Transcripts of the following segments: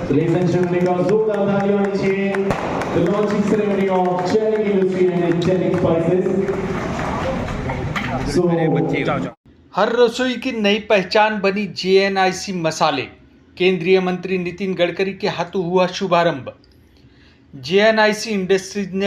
Ladies and gentlemen, we got Zola Dalionici, the launching ceremony of Cherry Industry and Cherry Spices. So, हर रसोई की नई पहचान बनी JNIC मसाले। केंद्रीय मंत्री नितिन गडकरी के हाथों हुआ शुभारंभ। JNIC इंडस्ट्रीज ने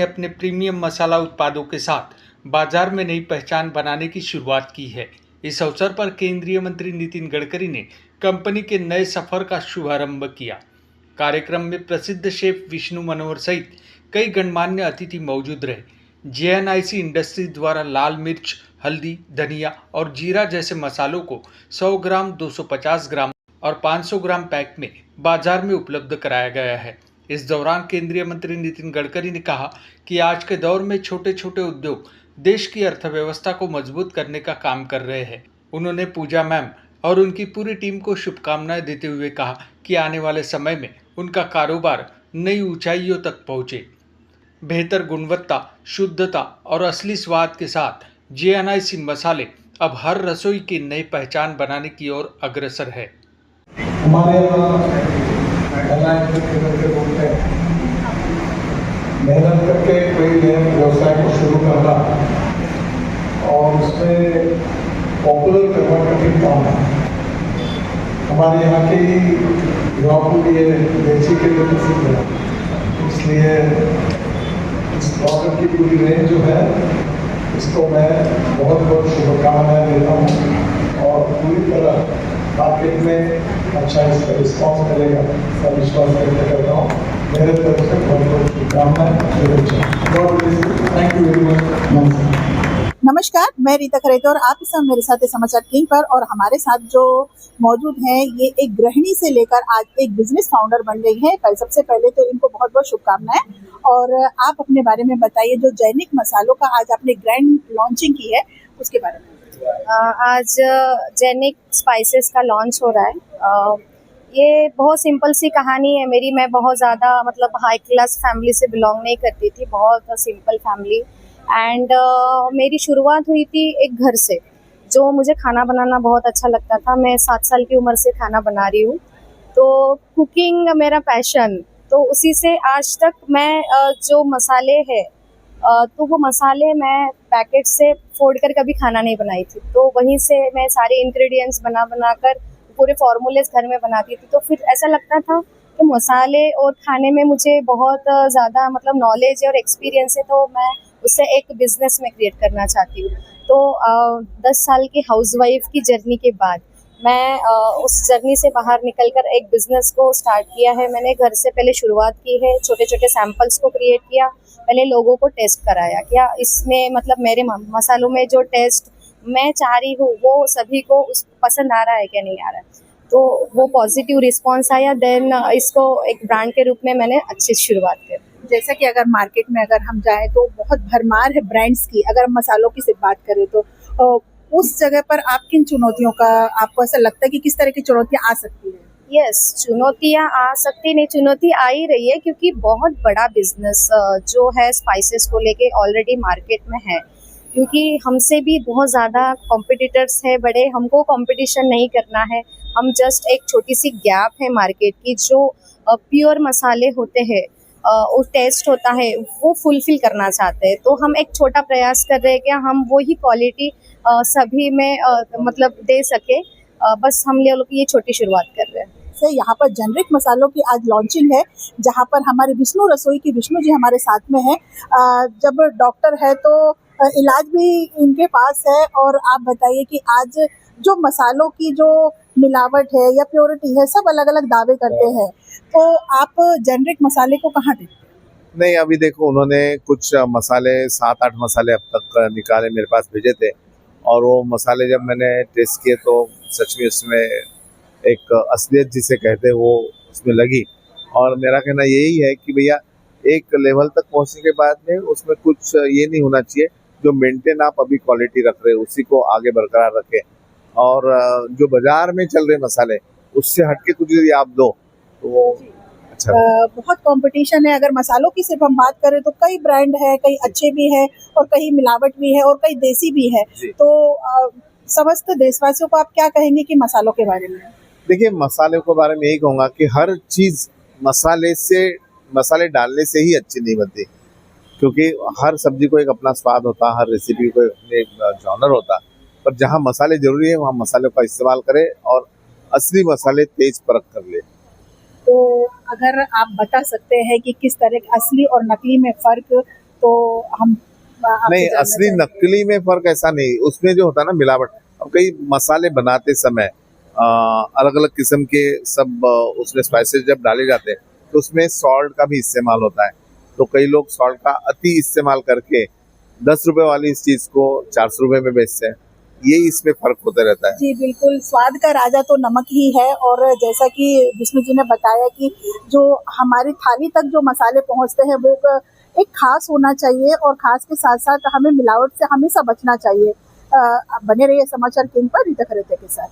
अपने प्रीमियम मसाला उत्पादों के साथ बाजार में नई पहचान बनाने की शुरुआत की है। इस अवसर पर केंद्रीय मंत्री नितिन गडकरी ने कंपनी के नए सफर का शुभारंभ किया। कार्यक्रम में प्रसिद्ध शेफ विष्णु मनोहर सहित कई गणमान्य अतिथि मौजूद रहे। JNIC इंडस्ट्रीज द्वारा लाल मिर्च, हल्दी, धनिया और जीरा जैसे मसालों को 100 ग्राम, 250 ग्राम और 500 ग्राम पैक में बाजार में उपलब्ध कराया गया है। इस दौरान केंद्रीय मंत्री नितिन गडकरी ने कहा कि आज के दौर में छोटे छोटे उद्योग देश की अर्थव्यवस्था को मजबूत करने का काम कर रहे हैं। उन्होंने पूजा मैम और उनकी पूरी टीम को शुभकामनाएं देते हुए कहा कि आने वाले समय में उनका कारोबार नई ऊंचाइयों तक पहुंचे। बेहतर गुणवत्ता, शुद्धता और असली स्वाद के साथ JNIC मसाले अब हर रसोई की नई पहचान बनाने की ओर अग्रसर है। हमारे यहाँ बोलते हैं मेहनत करके कोई नए व्यवसाय को शुरू करना और उसमें पॉपुलर करना कठिन काम है। हमारे यहाँ की युवाओं को ये देसी के लिए प्रसिद्ध है, इसलिए इस प्रोडक्ट की पूरी रेंज जो है इसको मैं बहुत बहुत शुभकामनाएं देता हूँ और पूरी तरह मार्केट में अच्छा इसका रिस्पॉन्स मिलेगा, इसका विश्वास व्यक्त करता हूँ। मेरे तरफ से बहुत बहुत शुभकामनाएं। Thank you very much. नमस्कार, मैं रीता खरेते और आप इस समय मेरे साथ समाचार किंग पर, और हमारे साथ जो मौजूद हैं ये एक गृहिणी से लेकर आज एक बिजनेस फाउंडर बन गई है। सबसे पहले तो इनको बहुत बहुत शुभकामनाएं। और आप अपने बारे में बताइए, जो जैनिक मसालों का आज आपने ग्रैंड लॉन्चिंग की है उसके बारे में। आज जैनिक स्पाइसेस का लॉन्च हो रहा है। ये बहुत सिंपल सी कहानी है मेरी। मैं बहुत ज़्यादा मतलब हाई क्लास फैमिली से बिलोंग नहीं करती थी, बहुत सिंपल फैमिली। एंड मेरी शुरुआत हुई थी एक घर से, जो मुझे खाना बनाना बहुत अच्छा लगता था। मैं 7 साल की उम्र से खाना बना रही हूँ, तो कुकिंग मेरा पैशन। तो उसी से आज तक मैं जो मसाले हैं तो वो मसाले मैं पैकेट से फोड़ कर कभी खाना नहीं बनाई थी। तो वहीं से मैं सारे इंग्रेडिएंट्स बना कर पूरे फॉर्मूलेस घर में बनाती थी। तो फिर ऐसा लगता था कि मसाले और खाने में मुझे बहुत ज़्यादा मतलब नॉलेज है और एक्सपीरियंस है, तो मैं उससे एक बिजनेस में क्रिएट करना चाहती हूँ। तो 10 साल की हाउसवाइफ की जर्नी के बाद मैं उस जर्नी से बाहर निकलकर एक बिजनेस को स्टार्ट किया है। मैंने घर से पहले शुरुआत की है, छोटे छोटे सैंपल्स को क्रिएट किया, पहले लोगों को टेस्ट कराया क्या इसमें मतलब मेरे मसालों में जो टेस्ट मैं चाह रही हूँ वो सभी को पसंद आ रहा है क्या नहीं आ रहा है। तो वो पॉजिटिव रिस्पॉन्स आया, देन इसको एक ब्रांड के रूप में मैंने अच्छी शुरुआत की। जैसा कि अगर मार्केट में अगर हम जाएं तो बहुत भरमार है ब्रांड्स की। अगर हम मसालों की सिर्फ बात करें तो उस जगह पर आप किन चुनौतियों का आपको ऐसा लगता है कि किस तरह की चुनौतियां आ सकती है? यस, चुनौतियां आ सकती नहीं, चुनौती आ ही रही है, क्योंकि बहुत बड़ा बिजनेस जो है स्पाइसेस को लेके ऑलरेडी मार्केट में है। क्योंकि हमसे भी बहुत ज़्यादा कॉम्पिटिटर्स है बड़े, हमको कंपटीशन नहीं करना है। हम जस्ट एक छोटी सी गैप है मार्केट की, जो प्योर मसाले होते हैं वो टेस्ट होता है वो फुलफिल करना चाहते हैं। तो हम एक छोटा प्रयास कर रहे हैं कि हम वही क्वालिटी सभी में मतलब दे सके। बस हम लोग ये छोटी शुरुआत कर रहे हैं। से यहाँ पर जेनरिक मसालों की आज लॉन्चिंग है, जहाँ पर हमारे विष्णु रसोई की विष्णु जी हमारे साथ में है। जब डॉक्टर है तो इलाज भी इनके पास है। और आप बताइए कि आज जो मसालों की जो मिलावट है या प्योरिटी है, सब अलग अलग दावे करते हैं, तो आप जेनरिक मसाले को कहाँ देखते हैं? नहीं, अभी देखो उन्होंने कुछ मसाले 7-8 मसाले अब तक निकाले मेरे पास भेजे थे, और वो मसाले जब मैंने टेस्ट किए तो सच में उसमें एक असलियत जिसे कहते हैं वो उसमें लगी। और मेरा कहना यही है कि भैया एक लेवल तक पहुंचने के बाद में उसमें कुछ ये नहीं होना चाहिए, जो मेंटेन आप अभी क्वालिटी रख रहे हो उसी को आगे बरकरार रखें। और जो बाजार में चल रहे मसाले उससे हटके कुछ यदि आप दो तो वो अच्छा। बहुत कंपटीशन है। अगर मसालों की सिर्फ हम बात करें तो कई ब्रांड है, कई अच्छे भी है और कई मिलावट भी है और कई देसी भी है। तो समस्त देशवासियों को आप क्या कहेंगे कि मसालों के बारे में? देखिए, मसाले के बारे में यही कहूँगा कि हर चीज़ मसाले डालने से ही अच्छी नहीं बनती, क्योंकि हर सब्जी को एक अपना स्वाद होता है, हर रेसिपी को एक जॉनर होता है। पर जहाँ मसाले जरूरी है वहाँ मसालों का इस्तेमाल करें और असली मसाले तेज परख कर ले। तो अगर आप बता सकते हैं कि किस तरह के असली और नकली में फर्क, तो हम आपसे नहीं, जानना असली चाहेंगे। नकली में फर्क ऐसा नहीं, उसमें जो होता है ना मिलावट। अब कई मसाले बनाते समय अलग अलग किस्म के सब उसमें स्पाइसेस जब डाले जाते हैं तो उसमें सॉल्ट का भी इस्तेमाल होता है। तो कई लोग सॉल्ट का अति इस्तेमाल करके 10 रुपए वाली इस चीज को 400 रुपए में बेचते हैं। यही इसमें फर्क होता रहता है। जी बिल्कुल, स्वाद का राजा तो नमक ही है। और जैसा कि विष्णु जी ने बताया कि जो हमारी थाली तक जो मसाले पहुंचते हैं वो एक खास होना चाहिए, और खास के साथ साथ हमें मिलावट से हमेशा बचना चाहिए। बने रहिए समाचार किंग पर, रिता खरेते के साथ।